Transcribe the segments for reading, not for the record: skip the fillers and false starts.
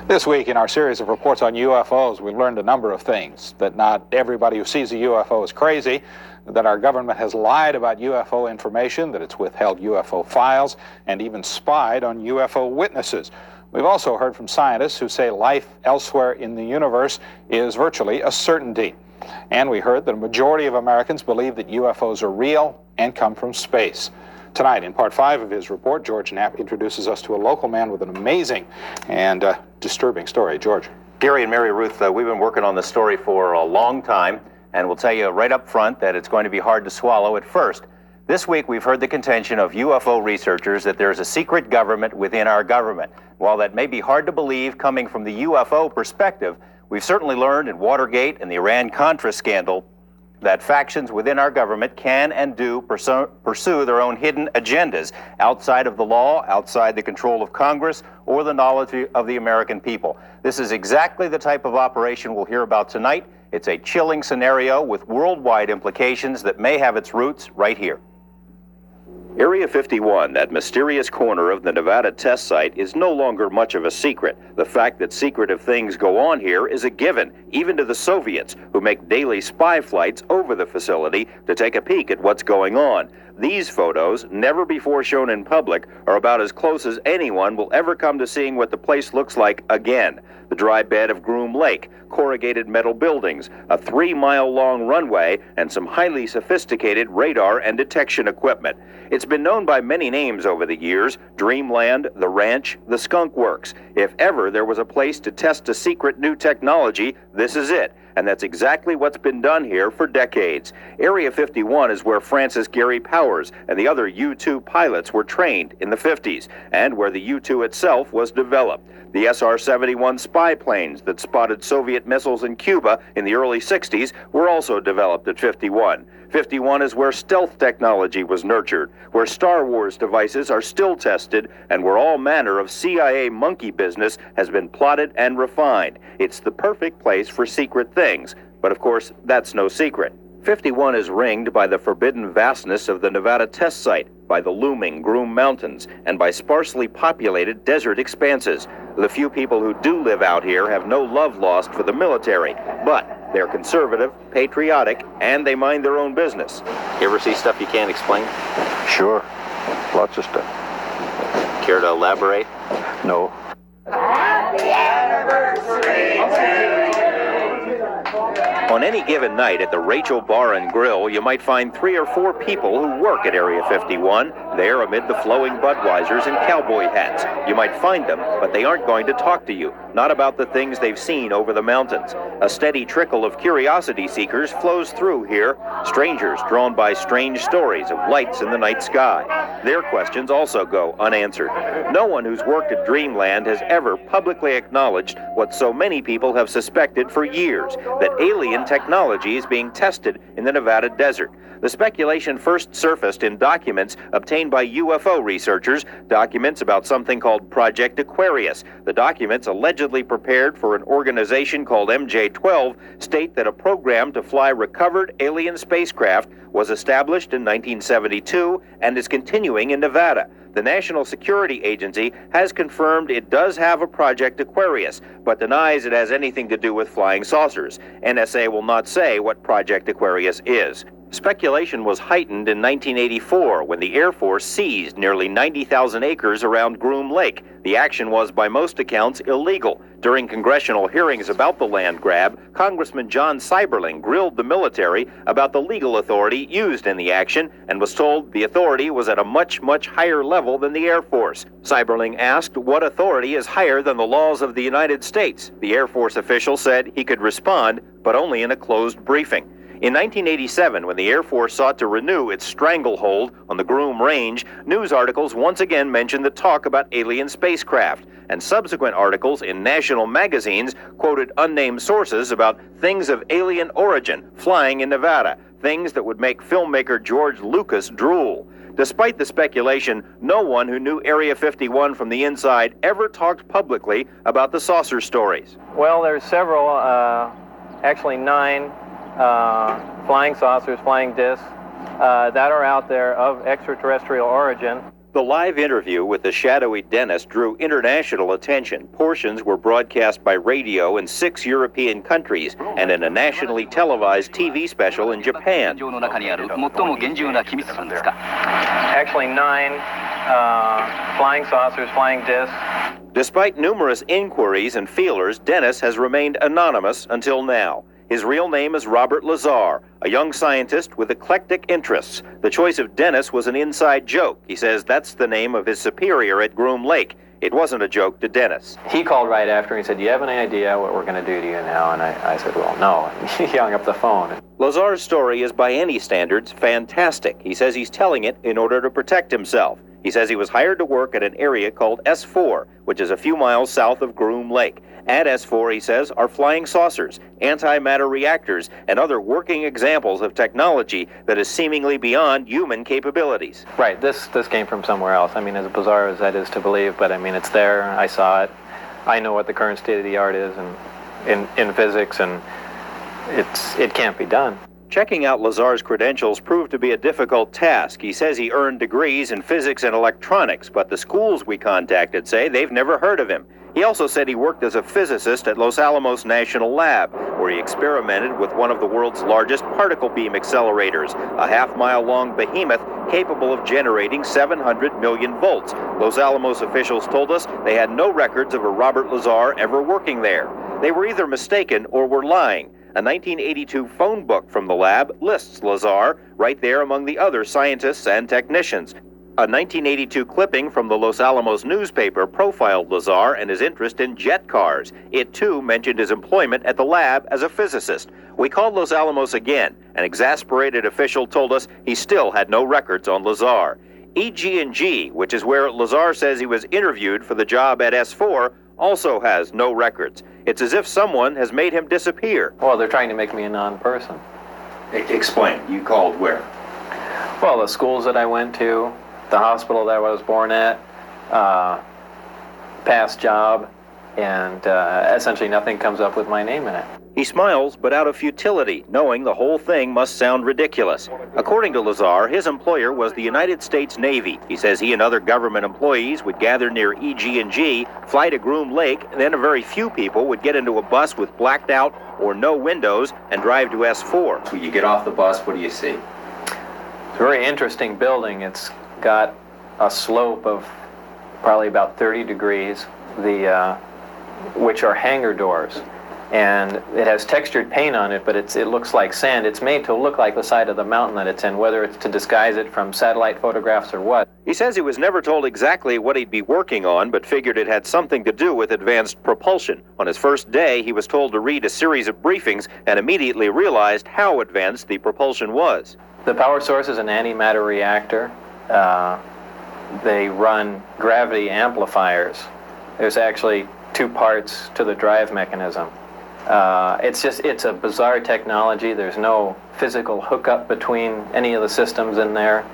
This week in our series of reports on UFOs, we learned a number of things. That not everybody who sees a UFO is crazy, that our government has lied about UFO information, that it's withheld UFO files, and even spied on UFO witnesses. We've also heard from scientists who say life elsewhere in the universe is virtually a certainty. And we heard that a majority of Americans believe that UFOs are real and come from space. Tonight, in part 5 of his report, George Knapp introduces us to a local man with an amazing and disturbing story. George. Gary and Mary Ruth, we've been working on this story for a long time, and we'll tell you right up front that it's going to be hard to swallow at first. This week, we've heard the contention of UFO researchers that there's a secret government within our government. While that may be hard to believe coming from the UFO perspective, we've certainly learned in Watergate and the Iran-Contra scandal that factions within our government can and do pursue their own hidden agendas outside of the law, outside the control of Congress, or the knowledge of the American people. This is exactly the type of operation we'll hear about tonight. It's a chilling scenario with worldwide implications that may have its roots right here. Area 51, that mysterious corner of the Nevada test site, is no longer much of a secret. The fact that secretive things go on here is a given, even to the Soviets, who make daily spy flights over the facility to take a peek at what's going on. These photos, never before shown in public, are about as close as anyone will ever come to seeing what the place looks like again. The dry bed of Groom Lake, corrugated metal buildings, a 3-mile-long runway, and some highly sophisticated radar and detection equipment. It's been known by many names over the years: Dreamland, the Ranch, the Skunk Works. If ever there was a place to test a secret new technology, this is it. And that's exactly what's been done here for decades. Area 51 is where Francis Gary Powers and the other U-2 pilots were trained in the 50s, and where the U-2 itself was developed. The SR-71 spy planes that spotted Soviet missiles in Cuba in the early 60s were also developed at 51. 51 is where stealth technology was nurtured, where Star Wars devices are still tested, and where all manner of CIA monkey business has been plotted and refined. It's the perfect place for secret things, but of course, that's no secret. 51 is ringed by the forbidden vastness of the Nevada test site, by the looming Groom Mountains, and by sparsely populated desert expanses. The few people who do live out here have no love lost for the military, but they're conservative, patriotic, and they mind their own business. You ever see stuff you can't explain? Sure. Lots of stuff. Care to elaborate? No. Happy anniversary to you. On any given night at the Rachel Bar and Grill, you might find 3 or 4 people who work at Area 51, there amid the flowing Budweisers and cowboy hats. You might find them, but they aren't going to talk to you, not about the things they've seen over the mountains. A steady trickle of curiosity seekers flows through here, strangers drawn by strange stories of lights in the night sky. Their questions also go unanswered. No one who's worked at Dreamland has ever publicly acknowledged what so many people have suspected for years, that alien technology is being tested in the Nevada desert. The speculation first surfaced in documents obtained by UFO researchers, documents about something called Project Aquarius. The documents, allegedly prepared for an organization called MJ-12, state that a program to fly recovered alien spacecraft was established in 1972 and is continuing in Nevada. The National Security Agency has confirmed it does have a Project Aquarius, but denies it has anything to do with flying saucers. NSA will not say what Project Aquarius is. Speculation was heightened in 1984 when the Air Force seized nearly 90,000 acres around Groom Lake. The action was, by most accounts, illegal. During congressional hearings about the land grab, Congressman John Seiberling grilled the military about the legal authority used in the action and was told the authority was at a much, much higher level than the Air Force. Seiberling asked what authority is higher than the laws of the United States. The Air Force official said he could respond, but only in a closed briefing. In 1987, when the Air Force sought to renew its stranglehold on the Groom Range, news articles once again mentioned the talk about alien spacecraft, and subsequent articles in national magazines quoted unnamed sources about things of alien origin flying in Nevada, things that would make filmmaker George Lucas drool. Despite the speculation, no one who knew Area 51 from the inside ever talked publicly about the saucer stories. Well, there's several, actually 9 flying saucers, flying discs, that are out there of extraterrestrial origin. The live interview with the shadowy Dennis drew international attention. Portions were broadcast by radio in 6 European countries and in a nationally televised TV special in Japan. Actually 9 flying saucers, flying discs. Despite numerous inquiries and feelers, Dennis has remained anonymous until now. His real name is Robert Lazar, a young scientist with eclectic interests. The choice of Dennis was an inside joke. He says that's the name of his superior at Groom Lake. It wasn't a joke to Dennis. He called right after and he said, "Do you have any idea what we're going to do to you now?" And I said, "Well, no." He hung up the phone. Lazar's story is by any standards fantastic. He says he's telling it in order to protect himself. He says he was hired to work at an area called S4, which is a few miles south of Groom Lake. At S4, he says, are flying saucers, antimatter reactors, and other working examples of technology that is seemingly beyond human capabilities. Right, this came from somewhere else. I mean, as bizarre as that is to believe, but I mean, it's there. I saw it. I know what the current state of the art is in physics, and it can't be done. Checking out Lazar's credentials proved to be a difficult task. He says he earned degrees in physics and electronics, but the schools we contacted say they've never heard of him. He also said he worked as a physicist at Los Alamos National Lab, where he experimented with one of the world's largest particle beam accelerators, a half-mile-long behemoth capable of generating 700 million volts. Los Alamos officials told us they had no records of a Robert Lazar ever working there. They were either mistaken or were lying. A 1982 phone book from the lab lists Lazar right there among the other scientists and technicians. A 1982 clipping from the Los Alamos newspaper profiled Lazar and his interest in jet cars. It, too, mentioned his employment at the lab as a physicist. We called Los Alamos again. An exasperated official told us he still had no records on Lazar. EG&G, which is where Lazar says he was interviewed for the job at S4, also has no records. It's as if someone has made him disappear. Well, they're trying to make me a non-person. Explain. You called where? Well, the schools that I went to, the hospital that I was born at, past job, and essentially nothing comes up with my name in it. He smiles, but out of futility, knowing the whole thing must sound ridiculous. According to Lazar, his employer was the United States Navy. He says he and other government employees would gather near EG&G, fly to Groom Lake, and then a very few people would get into a bus with blacked out or no windows and drive to S4. When you get off the bus, what do you see? It's a very interesting building. It's got a slope of probably about 30 degrees, which are hangar doors. And it has textured paint on it, but it looks like sand. It's made to look like the side of the mountain that it's in, whether it's to disguise it from satellite photographs or what. He says he was never told exactly what he'd be working on, but figured it had something to do with advanced propulsion. On his first day, he was told to read a series of briefings and immediately realized how advanced the propulsion was. The power source is an antimatter reactor. They run gravity amplifiers. There's actually 2 parts to the drive mechanism. It's a bizarre technology. There's no physical hookup between any of the systems in there.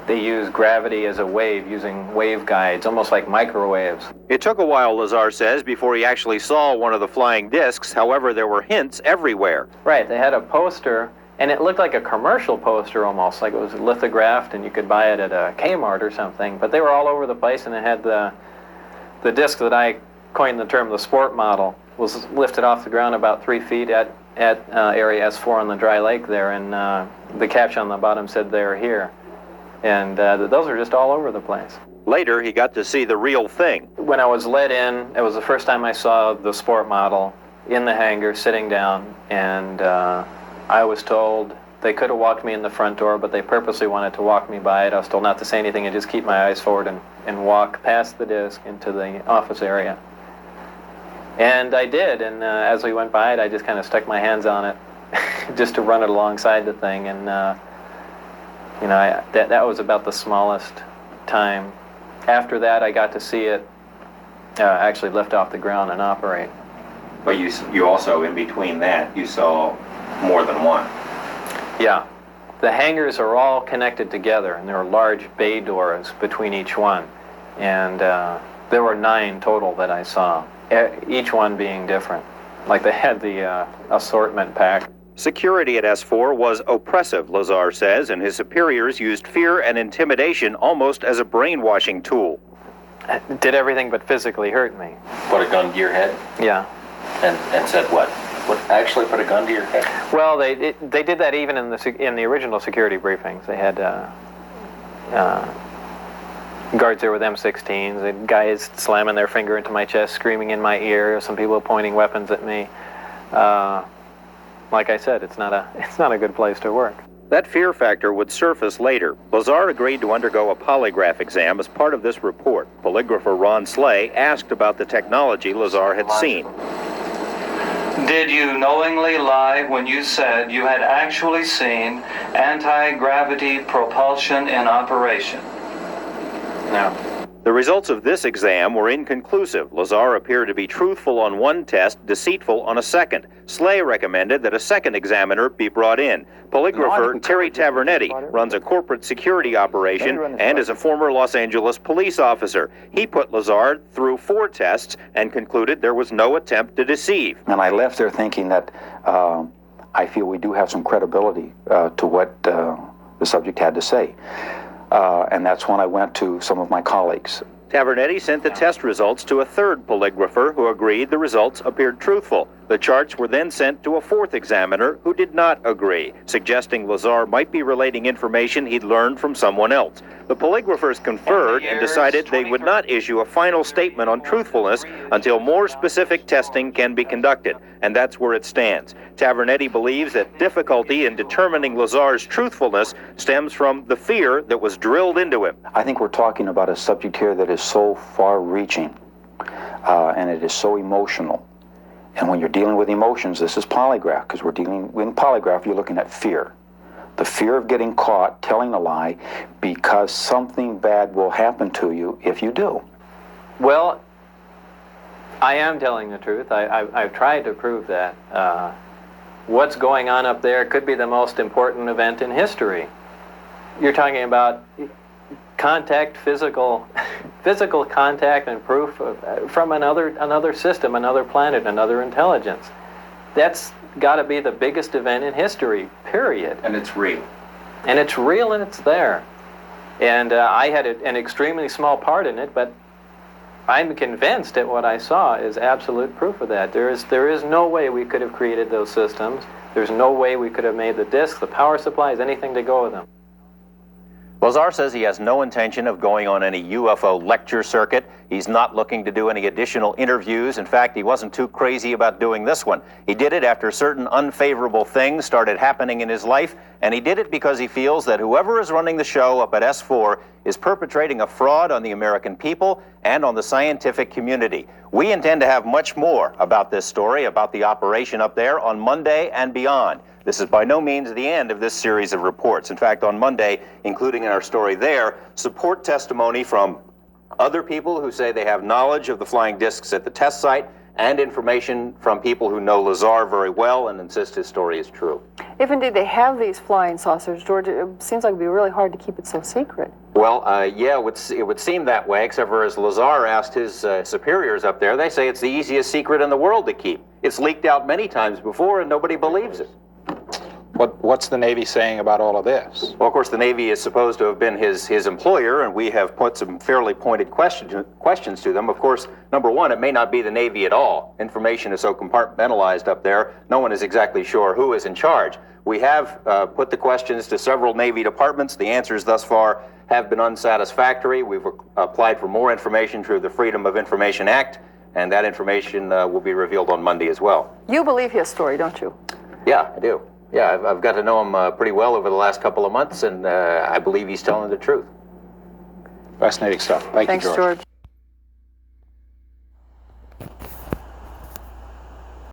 They use gravity as a wave, using waveguides, almost like microwaves. It took a while, Lazar says, before he actually saw one of the flying discs. However, there were hints everywhere. Right, they had a poster, and it looked like a commercial poster almost, like it was lithographed and you could buy it at a Kmart or something. But they were all over the place, and it had the disc that I coined the term the sport model was lifted off the ground about 3 feet at area S4 on the dry lake there, and the caption on the bottom said "They're here," and those are just all over the place. Later, he got to see the real thing. When I was let in, it was the first time I saw the sport model in the hangar sitting down, and I was told they could have walked me in the front door, but they purposely wanted to walk me by it. I was told not to say anything and just keep my eyes forward and walk past the disc into the office area. And I did, and as we went by it, I just kind of stuck my hands on it just to run it alongside the thing, and that was about the smallest time. After that, I got to see it actually lift off the ground and operate. But you also, in between that, you saw more than one. Yeah. The hangars are all connected together, and there are large bay doors between each one. And there were 9 total that I saw, each one being different. Like they had the assortment pack. Security at S4 was oppressive, Lazar says, and his superiors used fear and intimidation almost as a brainwashing tool. It did everything but physically hurt me. Put a gun to your head Yeah. and said what? What actually put a gun to your head? Well, they did that even in the original security briefings. They had guards there with M16s, and guys slamming their finger into my chest, screaming in my ear. Some people pointing weapons at me. Like I said, it's not a good place to work. That fear factor would surface later. Lazar agreed to undergo a polygraph exam as part of this report. Polygrapher Ron Slay asked about the technology Lazar had seen. Did you knowingly lie when you said you had actually seen anti-gravity propulsion in operation? No. The results of this exam were inconclusive. Lazar appeared to be truthful on one test, deceitful on a second. Slay recommended that a second examiner be brought in. Polygrapher Terry Tavernetti runs a corporate security operation and is a former Los Angeles police officer. He put Lazar through 4 tests and concluded there was no attempt to deceive. And I left there thinking that I feel we do have some credibility to what the subject had to say. And that's when I went to some of my colleagues. Tavernetti sent the test results to a third polygrapher who agreed the results appeared truthful. The charts were then sent to a 4th examiner who did not agree, suggesting Lazar might be relating information he'd learned from someone else. The polygraphers conferred and decided they would not issue a final statement on truthfulness until more specific testing can be conducted, and that's where it stands. Tavernetti believes that difficulty in determining Lazar's truthfulness stems from the fear that was drilled into him. I think we're talking about a subject here that is so far-reaching, and it is so emotional. And when you're dealing with emotions, this is polygraph, because we're dealing in polygraph, you're looking at fear. The fear of getting caught telling a lie because something bad will happen to you if you do. Well, I am telling the truth. I've tried to prove that. What's going on up there could be the most important event in history. You're talking about contact, physical contact and proof from another system, another planet, another intelligence. That's got to be the biggest event in history, period. And it's real. And it's real and it's there. And I had an extremely small part in it, but I'm convinced that what I saw is absolute proof of that. There is no way we could have created those systems. There's no way we could have made the disks, the power supplies, anything to go with them. Lazar says he has no intention of going on any UFO lecture circuit. He's not looking to do any additional interviews. In fact, he wasn't too crazy about doing this one. He did it after certain unfavorable things started happening in his life, and he did it because he feels that whoever is running the show up at S4 is perpetrating a fraud on the American people and on the scientific community. We intend to have much more about this story, about the operation up there, on Monday and beyond. This is by no means the end of this series of reports. In fact, on Monday, including in our story there, support testimony from other people who say they have knowledge of the flying discs at the test site, and information from people who know Lazar very well and insist his story is true. If indeed they have these flying saucers, George, it seems like it would be really hard to keep it so secret. Well, yeah, it would seem that way, except for as Lazar asked his superiors up there, they say it's the easiest secret in the world to keep. It's leaked out many times before and nobody believes it. What's the Navy saying about all of this? Well, of course, the Navy is supposed to have been his employer, and we have put some fairly pointed questions to them. Of course, number one, it may not be the Navy at all. Information is so compartmentalized up there, no one is exactly sure who is in charge. We have put the questions to several Navy departments. The answers thus far have been unsatisfactory. We've applied for more information through the Freedom of Information Act, and that information will be revealed on Monday as well. You believe his story, don't you? Yeah, I do. Yeah, I've got to know him pretty well over the last couple of months, and I believe he's telling the truth. Fascinating stuff. Thanks, George.